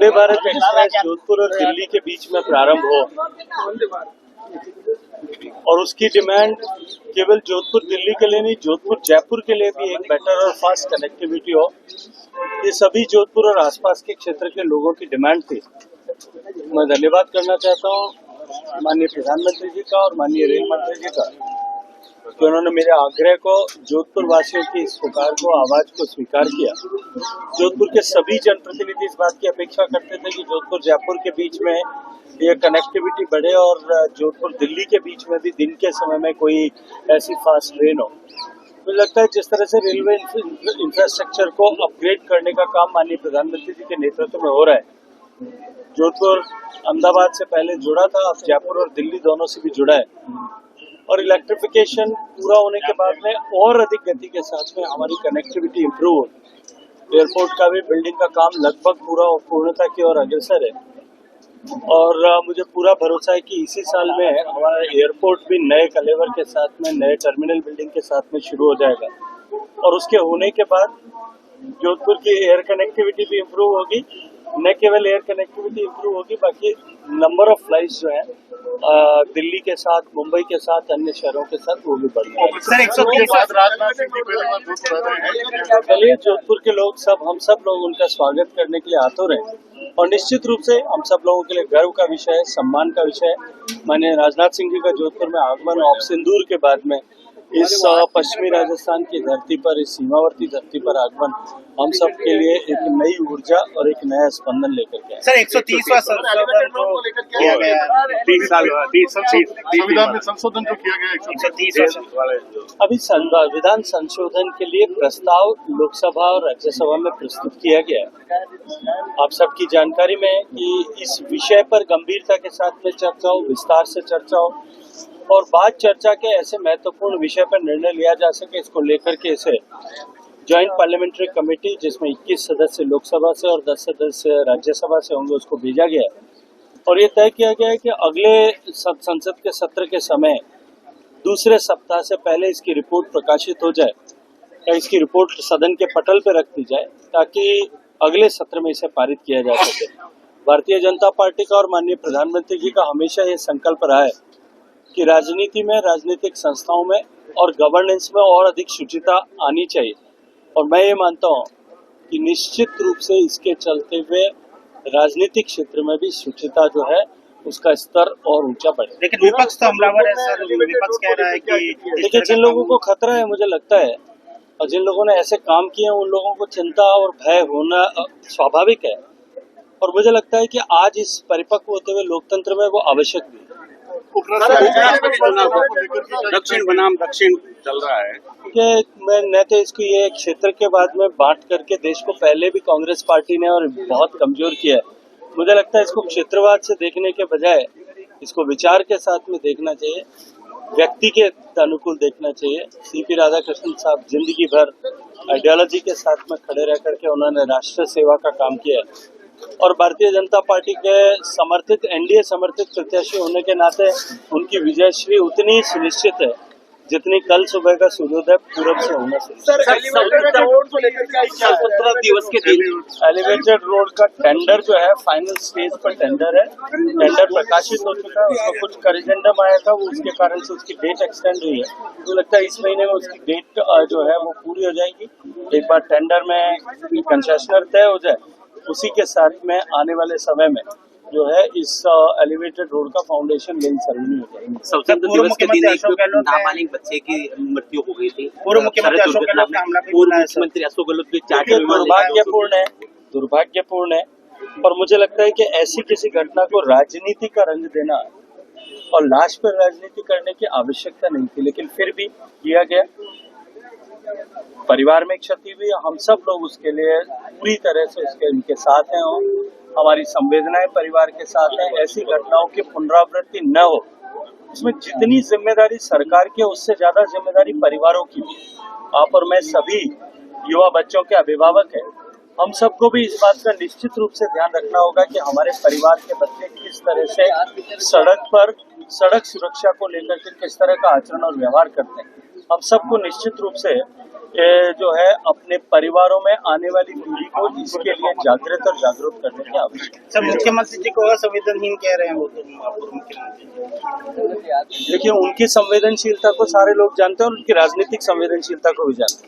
Vande Bharat express Jodhpur और दिल्ली के बीच में प्रारंभ हो और उसकी डिमांड केवल जोधपुर दिल्ली के लिए नहीं, जोधपुर जयपुर के लिए भी एक बेटर और फास्ट कनेक्टिविटी हो, ये सभी जोधपुर और आसपास के क्षेत्र के लोगों की डिमांड थी। मैं धन्यवाद करना चाहता हूँ माननीय प्रधानमंत्री जी का और माननीय रेल मंत्री जी का कि उन्होंने मेरे आग्रह को, जोधपुर वासियों की इस पुकार को, आवाज को स्वीकार किया। जोधपुर के सभी जनप्रतिनिधि इस बात की अपेक्षा करते थे कि जोधपुर जयपुर के बीच में ये कनेक्टिविटी बढ़े और जोधपुर दिल्ली के बीच में भी दिन के समय में कोई ऐसी फास्ट ट्रेन हो। मुझे लगता है जिस तरह से रेलवे इंफ्रास्ट्रक्चर को अपग्रेड करने का काम माननीय प्रधानमंत्री जी के नेतृत्व में हो रहा है, जोधपुर अहमदाबाद से पहले जुड़ा था, अब जयपुर और दिल्ली दोनों से भी जुड़ा है और इलेक्ट्रिफिकेशन पूरा होने के बाद में और अधिक गति के साथ में हमारी कनेक्टिविटी इम्प्रूव हो। एयरपोर्ट का भी बिल्डिंग का काम लगभग पूर्णता की ओर अग्रसर है और मुझे पूरा भरोसा है कि इसी साल में हमारा एयरपोर्ट भी नए कलेवर के साथ में, नए टर्मिनल बिल्डिंग के साथ में शुरू हो जाएगा और उसके होने के बाद जोधपुर की एयर कनेक्टिविटी भी इम्प्रूव होगी। न केवल एयर कनेक्टिविटी इम्प्रूव होगी, बाकी नंबर ऑफ फ्लाइट्स जो है दिल्ली के साथ, मुंबई के साथ, अन्य शहरों के साथ वो भी बढ़ेगा। चलिए, जोधपुर के लोग हम सब लोग उनका स्वागत करने के लिए आतुर हैं और निश्चित रूप से हम सब लोगों के लिए गर्व का विषय है, सम्मान का विषय है। माननीय राजनाथ सिंह जी का जोधपुर में आगमन ऑफ सिंदूर के बाद में इस पश्चिमी राजस्थान की धरती पर, इस सीमावर्ती धरती पर आगमन हम सब के लिए एक नई ऊर्जा और एक नया स्पंदन लेकर के आए। सर 130वां संशोधन किया गया, 30 साल संविधान में संशोधन जो किया गया 130 अभी संविधान संशोधन के लिए प्रस्ताव लोकसभा और राज्यसभा में प्रस्तुत किया गया है। आप सबकी जानकारी में है कि इस विषय पर गंभीरता के साथ में चर्चा हो, विस्तार से चर्चा हो और बाद चर्चा के ऐसे महत्वपूर्ण विषय पर निर्णय लिया जा सके, इसको लेकर के इसे ज्वाइंट पार्लियामेंट्री कमेटी, जिसमें 21 सदस्य लोकसभा से और 10 सदस्य राज्यसभा से होंगे, उसको भेजा गया है और ये तय किया गया है कि अगले संसद के सत्र के समय दूसरे सप्ताह से पहले इसकी रिपोर्ट प्रकाशित हो जाए या इसकी रिपोर्ट सदन के पटल पर रख दी जाए ताकि अगले सत्र में इसे पारित किया जा सके। भारतीय जनता पार्टी का और माननीय प्रधानमंत्री जी का हमेशा ये संकल्प रहा है कि राजनीति में, राजनीतिक संस्थाओं में और गवर्नेंस में और अधिक शुचिता आनी चाहिए और मैं ये मानता हूँ कि निश्चित रूप से इसके चलते हुए राजनीतिक क्षेत्र में भी शुचिता जो है उसका स्तर और ऊंचा बढ़े। लेकिन विपक्ष तो हमलावर है सर, विपक्ष कह रहा है कि देखिए, जिन लोगों को खतरा है, मुझे लगता है, और जिन लोगों ने ऐसे काम किए हैं उन लोगों को चिंता और भय होना स्वाभाविक है और मुझे लगता है कि आज इस परिपक्व होते हुए लोकतंत्र में वो आवश्यक भी है। दक्षिण बनाम दक्षिण चल रहा है कि मैं न तो इसको ये क्षेत्र के बाद में बांट करके देश को पहले भी कांग्रेस पार्टी ने और बहुत कमजोर किया है। मुझे लगता है इसको क्षेत्रवाद से देखने के बजाय इसको विचार के साथ में देखना चाहिए, व्यक्ति के अनुकूल देखना चाहिए। सीपी राधाकृष्णन साहब जिंदगी भर आइडियोलॉजी के साथ में खड़े रह करके उन्होंने राष्ट्र सेवा का काम किया है और भारतीय जनता पार्टी के समर्थित, एनडीए समर्थित प्रत्याशी होने के नाते उनकी विजयश्री उतनी ही सुनिश्चित है जितनी कल सुबह का सूर्योदय पूरब से होना चाहिए। दिवस के दिन एलिवेटेड रोड का टेंडर जो है फाइनल स्टेज पर टेंडर है, टेंडर प्रकाशित हो चुका है, उसका कुछ करिजेंडम आया था, वो उसके कारण से उसकी डेट एक्सटेंड हुई है। तो लगता है इस महीने में उसकी डेट जो है वो पूरी हो जाएगी। एक बार टेंडर में कंसेशनर तय हो जाए, उसी के साथ में आने वाले समय में जो है इस एलिवेटेड रोड का फाउंडेशन लेन सेरेमनी हो जाएगी। स्वतंत्रता दिवस के दिन एक नाबालिग बच्चे की मृत्यु हो गई थी। पूर्व मुख्यमंत्री अशोक गहलोत भी दुर्भाग्यपूर्ण है और मुझे लगता है कि ऐसी किसी घटना को राजनीति का रंग देना और लाश पर राजनीति करने की आवश्यकता नहीं थी, लेकिन फिर भी किया गया। परिवार में क्षति हुई, हम सब लोग उसके लिए पूरी तरह से उनके साथ हैं और हमारी संवेदनाएं परिवार के साथ हैं। ऐसी घटनाओं की पुनरावृत्ति न हो, उसमें जितनी जिम्मेदारी सरकार की है उससे ज्यादा जिम्मेदारी परिवारों की भी। आप और मैं सभी युवा बच्चों के अभिभावक हैं, हम सबको भी इस बात का निश्चित रूप से ध्यान रखना होगा कि हमारे परिवार के बच्चे किस तरह से सड़क पर सड़क सुरक्षा को लेकर के किस तरह का आचरण और व्यवहार करते हैं। हम सबको निश्चित रूप से ये जो है अपने परिवारों में आने वाली पीढ़ी को इसके लिए जागृत और जागरूक करने की आवश्यकता है। सर मुख्यमंत्री जी को असंवेदनहीन कह रहे हैं वो तो पूर्व मुख्यमंत्री। देखिए, उनकी संवेदनशीलता को सारे लोग जानते हैं और उनकी राजनीतिक संवेदनशीलता को भी जानते हैं।